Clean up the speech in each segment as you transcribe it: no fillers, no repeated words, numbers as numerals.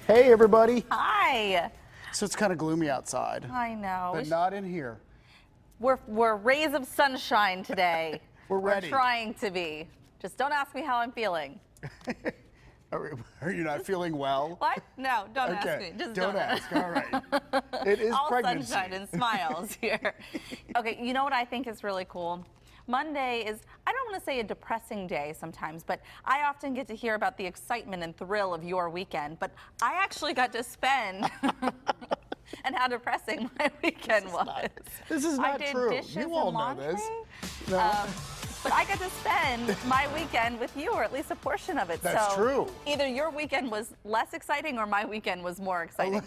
Hey, everybody. Hi. So it's kind of gloomy outside. I know. But not in here. We're rays of sunshine today. We're ready. We're trying to be. Just don't ask me how I'm feeling. Are you not feeling well? What? No, don't ask me. Just don't ask. All right. It is all pregnancy. Sunshine and smiles here. Okay, you know what I think is really cool? Monday is, I don't want to say a depressing day sometimes, but I often get to hear about the excitement and thrill of your weekend, but I actually got to spend and how depressing my weekend was. This is not I did true. dishes You all and know laundry, this. No. but I got to spend my weekend with you, or at least a portion of it. That's so true. Either your weekend was less exciting or my weekend was more exciting.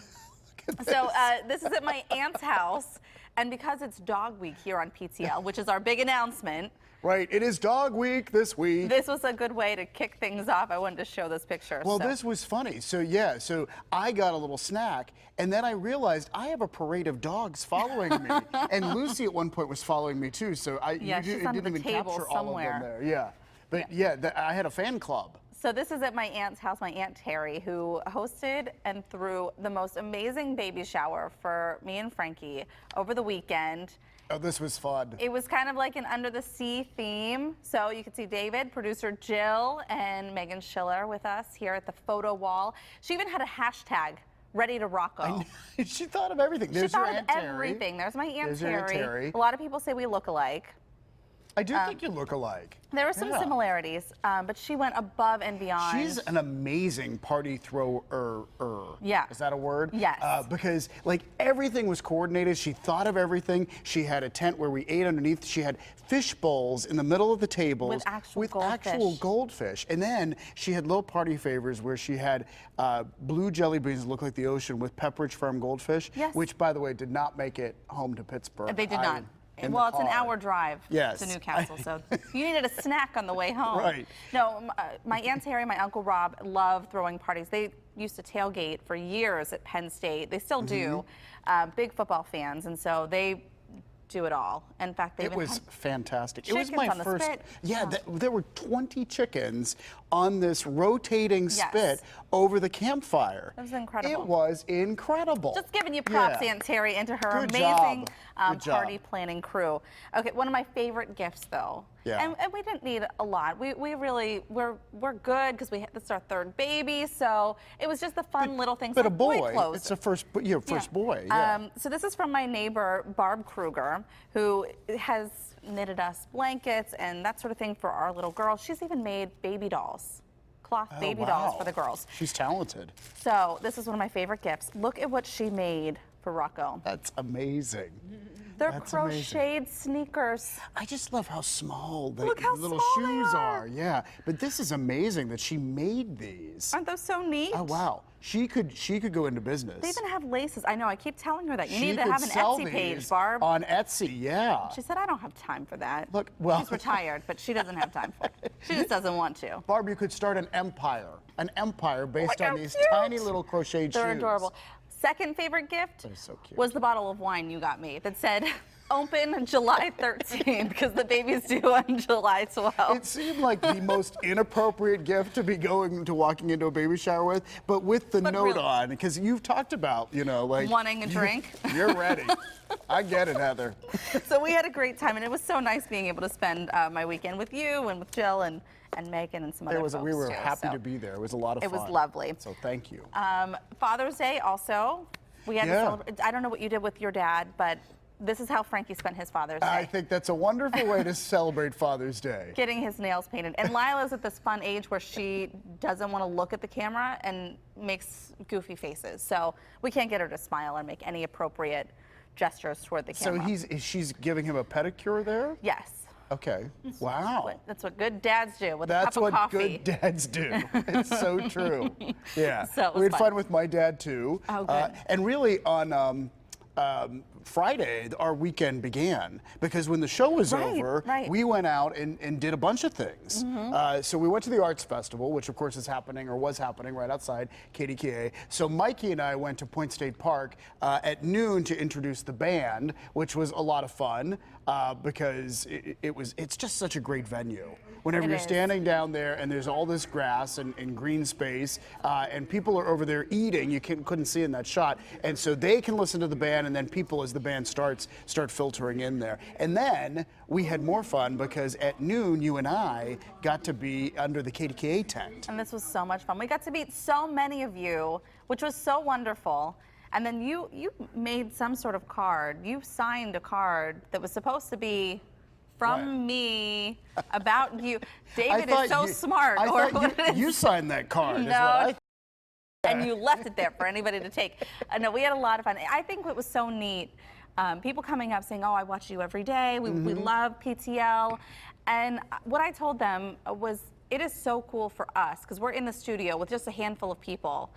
Look at So this is at my aunt's house, and because it's dog week here on PTL, which is our big announcement. Right, it is dog week this week. This was a good way to kick things off. I wanted to show this picture. Well, this was funny. So yeah, so I got a little snack, and then I realized I have a parade of dogs following me, and Lucy at one point was following me too. So she's it under didn't the even table capture all of somewhere. them there. Yeah, but yeah, I had a fan club. So this is at my aunt's house, my Aunt Terry, who hosted and threw the most amazing baby shower for me and Frankie over the weekend. Oh, this was fun. It was kind of like an under the sea theme. So you could see David, producer Jill, and Megan Schiller with us here at the photo wall. She even had a hashtag, Ready to Rocco. She thought of everything. There's she your thought Aunt of Terry. everything. There's my Aunt There's your Aunt Terry. A lot of people say we look alike. I do think you look alike. There were some similarities, but she went above and beyond. She's an amazing party thrower. Yeah. Is that a word? Yes. Because like everything was coordinated. She thought of everything. She had a tent where we ate underneath. She had fish bowls in the middle of the tables With actual goldfish. And then she had little party favors where she had blue jelly beans that look like the ocean with Pepperidge Farm goldfish, Yes. which by the way did not make it home to Pittsburgh. They did not. Well, it's an hour drive Yes. to Newcastle, so you needed a snack on the way home. Right. No, my Aunt Terry, my Uncle Rob loved throwing parties. They used to tailgate for years at Penn State. They still do. Big football fans, and so they do it all. In fact, It was fantastic. It was chickens my on the first. spit. Yeah, there were 20 chickens on this rotating spit over the campfire. It was incredible. It was incredible. Just giving you props, Yeah. Aunt Terry, and to her Good amazing job. Good job. party planning crew. Okay, one of my favorite gifts, though. Yeah. And we didn't need a lot. We really we're good because this is our third baby, so it was just the fun little things. But like a boy, clothes. it's a first boy. Yeah. So this is from my neighbor Barb Kruger, who has knitted us blankets and that sort of thing for our little girls. She's even made baby dolls. Cloth baby dolls for the girls. She's talented. So this is one of my favorite gifts. Look at what she made for Rocco. That's amazing. They're That's crocheted sneakers. I just love how small the Look how little small they shoes are. are. Yeah, but this is amazing that she made these. Aren't those so neat? Oh wow, she could go into business. They even have laces. I know, I keep telling her that. You She need to could have an sell Etsy page, these Barb. on Etsy, yeah. She said, I don't have time for that. Look, well- She's retired, but she doesn't have time for it. She just doesn't want to. Barb, you could start an empire based Look how on these cute. tiny little crocheted They're shoes. adorable. Second favorite gift That is so cute. was the bottle of wine you got me that said, open July 13th, because the baby's due on July 12th. It seemed like the most inappropriate gift to be walking into a baby shower with, but with the note really- on, because you've talked about, like Wanting a drink. You're ready. I get it, Heather. So we had a great time, and it was so nice being able to spend my weekend with you and with Jill and Megan and some other folks We were too. happy So to be there. It was a lot of fun. It was lovely. So thank you. Father's Day also, we had to Yeah. celebrate. I don't know what you did with your dad, but this is how Frankie spent his Father's Day. I think that's a wonderful way to celebrate Father's Day. Getting his nails painted. And Lila's at this fun age where she doesn't want to look at the camera and makes goofy faces. So we can't get her to smile and make any appropriate gestures toward the So camera. she's giving him a pedicure there? Yes. Okay. Wow. That's what good dads do with That's a cup of what coffee. good dads do. It's so true. Yeah. So it was we had fun. fun with my dad too. Oh, good. And really on Friday, our weekend began, because when the show was over, we went out and did a bunch of things. So we went to the Arts Festival, which of course is happening, or was happening, right outside KDKA. So Mikey and I went to Point State Park at noon to introduce the band, which was a lot of fun because it's just such a great venue. Whenever you're standing down there and there's all this grass and green space, and people are over there eating, you couldn't see in that shot, and so they can listen to the band, and then people, as the band start filtering in there. And then we had more fun because at noon, you and I got to be under the KDKA tent. And this was so much fun. We got to meet so many of you, which was so wonderful. And then you made some sort of card. You signed a card that was supposed to be from me about you. David is so smart. You signed that card. No. And you left it there for anybody to take. No, we had a lot of fun. I think it was so neat. People coming up saying, "Oh, I watch you every day. We love PTL." And what I told them was, it is so cool for us, because we're in the studio with just a handful of people,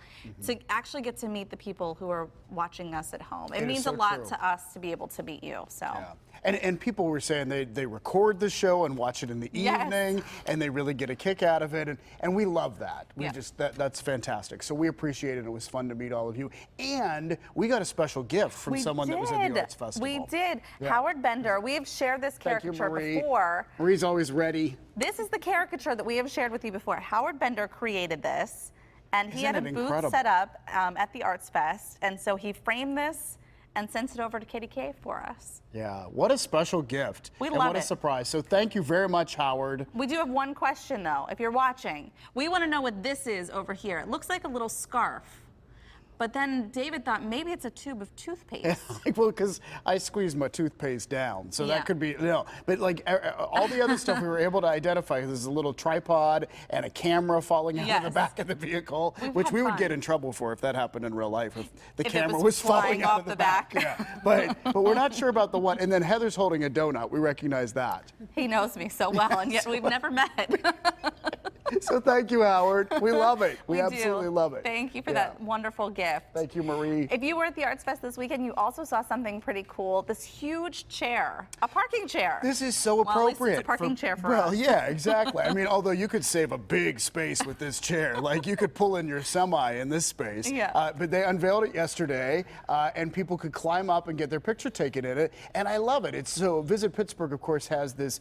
to actually get to meet the people who are watching us at home. It means a lot to us to be able to meet you. So. Yeah. And people were saying they record the show and watch it in the evening, and they really get a kick out of it, and we love that. That's fantastic. So we appreciate it. It was fun to meet all of you, and we got a special gift from someone that was at the Arts Festival. We did. Howard Bender. We have shared this caricature before. Marie's always ready. This is the caricature that we have shared with you before. Howard Bender created this, and he had a booth set up at the Arts Fest, and so he framed this and sent it over to KDKA for us. Yeah, what a special gift. We love it. What a surprise. So thank you very much, Howard. We do have one question, though. If you're watching, we want to know what this is over here. It looks like a little scarf. But then David thought maybe it's a tube of toothpaste. Well, because I squeezed my toothpaste down, so that could be, but like all the other stuff we were able to identify. There's a little tripod and a camera falling out of the back of the vehicle, which we would get in trouble for if that happened in real life, if the camera was falling out of the back. But we're not sure about the one. And then Heather's holding a donut. We recognize that. He knows me so well, and yet we've never met. So thank you, Howard. We love it. We absolutely love it. Thank you for that wonderful gift. Thank you, Marie. If you were at the Arts Fest this weekend, you also saw something pretty cool. This huge chair, a parking chair. This is so appropriate. Well, at least it's a parking chair for us. Well, yeah, exactly. I mean, although you could save a big space with this chair. Like, you could pull in your semi in this space. But they unveiled it yesterday, and people could climb up and get their picture taken in it. And I love it. It's so Visit Pittsburgh, of course, has this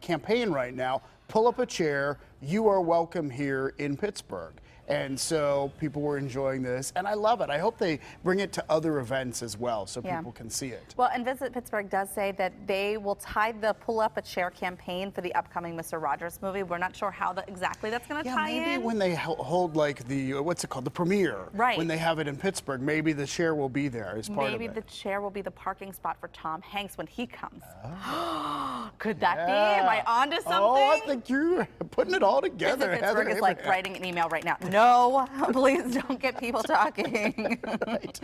campaign right now. Pull up a chair. You are welcome here in Pittsburgh. And so people were enjoying this, and I love it. I hope they bring it to other events as well, so people can see it. Well, and Visit Pittsburgh does say that they will tie the Pull Up a Chair campaign for the upcoming Mr. Rogers movie. We're not sure how exactly that's going to tie in. Maybe when they hold like the, what's it called, the premiere. Right. When they have it in Pittsburgh, maybe the chair will be there as part of it. Maybe the chair will be the parking spot for Tom Hanks when he comes. Could that be? Am I onto something? Oh, I think you're putting it all together. Visit Pittsburgh is like writing an email right now. No, please don't get people talking. Right.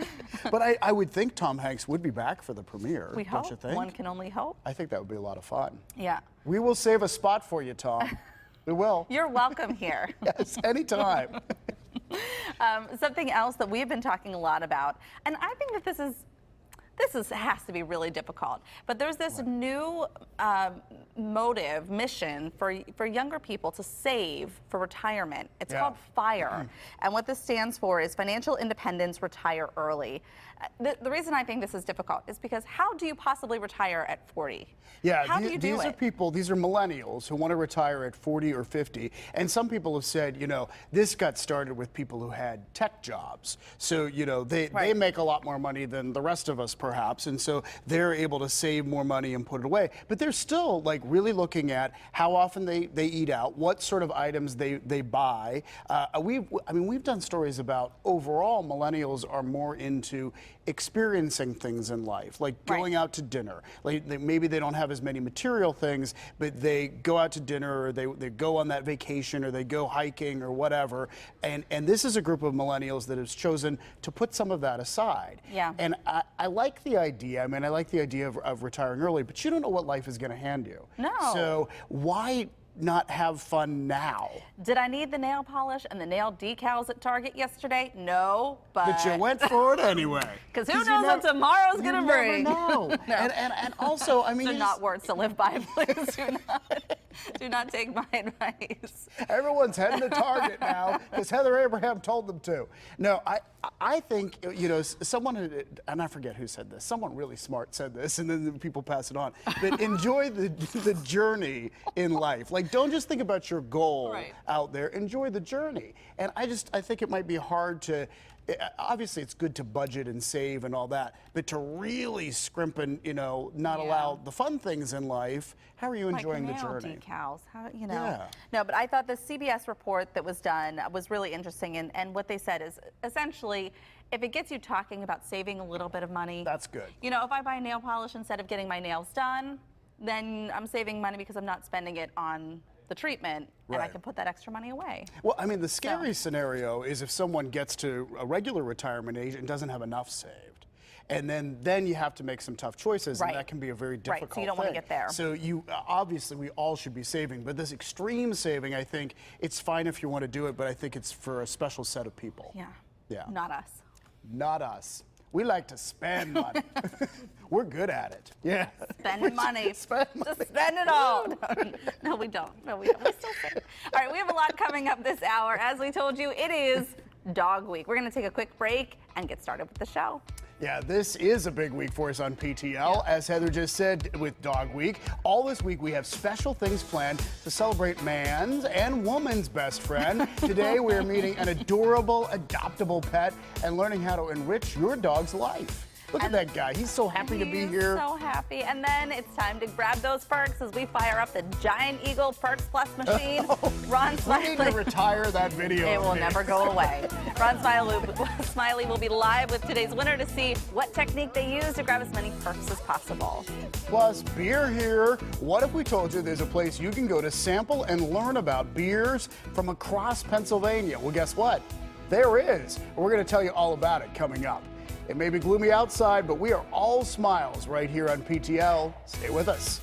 But I would think Tom Hanks would be back for the premiere. We hope. Don't you think? One can only hope. I think that would be a lot of fun. Yeah. We will save a spot for you, Tom. We will. You're welcome here. Yes, anytime. Something else that we've been talking a lot about, and I think that this has to be really difficult, but there's this new mission for younger people to save for retirement. It's called FIRE, and what this stands for is Financial Independence, Retire Early. The reason I think this is difficult is because how do you possibly retire at 40? Yeah, how do you do these are people, these are millennials who want to retire at 40 or 50. And some people have said, this got started with people who had tech jobs. So, they make a lot more money than the rest of us, perhaps. And so they're able to save more money and put it away. But they're still like really looking at how often they eat out, what sort of items they buy. We've done stories about overall millennials are more into experiencing things in life, like going out to dinner. Like maybe they don't have as many material things, but they go out to dinner, or they go on that vacation, or they go hiking or whatever. And this is a group of millennials that has chosen to put some of that aside. Yeah. And I like the idea. I like the idea of retiring early, but you don't know what life is going to hand you. No. So why not have fun now? Did I need the nail polish and the nail decals at Target yesterday? No, But you went for it anyway. Because who knows what tomorrow's going to bring? No. No. And also, I mean, They're not words to live by, please. Do not take my advice. Everyone's heading to Target now because Heather Abraham told them to. No, I think, you know, someone, and I forget who said this, someone really smart said this, and then people pass it on, but enjoy the journey in life. Like, don't just think about your goal out there, enjoy the journey. And I think it might be hard to, obviously it's good to budget and save and all that, but to really scrimp and, you know, not allow the fun things in life, how are you enjoying the journey? Decals, how, you know. No, but I thought the CBS report that was done was really interesting, and what they said is essentially, if it gets you talking about saving a little bit of money, that's good. You know, if I buy nail polish instead of getting my nails done, then I'm saving money because I'm not spending it on the treatment, and I can put that extra money away. Well, I mean, the scary scenario is if someone gets to a regular retirement age and doesn't have enough saved. And then you have to make some tough choices, and that can be a very difficult thing. So you don't want to get there. So obviously we all should be saving, but this extreme saving, I think it's fine if you want to do it, but I think it's for a special set of people. Yeah. Not us. Not us. We like to spend money. We're good at it. Yeah. Spending money. Just spend it all. No, we don't. No, we don't. We still save. All right, we have a lot coming up this hour. As we told you, it is Dog Week. We're going to take a quick break and get started with the show. Yeah, this is a big week for us on PTL. As Heather just said, with Dog Week, all this week we have special things planned to celebrate man's and woman's best friend. Today we're meeting an adorable, adoptable pet and learning how to enrich your dog's life. Look at that guy. He's so happy to be here. So happy. And then it's time to grab those perks as we fire up the Giant Eagle Perks Plus machine. Ron Smiley. We need to retire that video. It will never go away. Ron Smiley will be live with today's winner to see what technique they use to grab as many perks as possible. Plus, beer here. What if we told you there's a place you can go to sample and learn about beers from across Pennsylvania? Well, guess what? There is. We're going to tell you all about it coming up. It may be gloomy outside, but we are all smiles right here on PTL. Stay with us.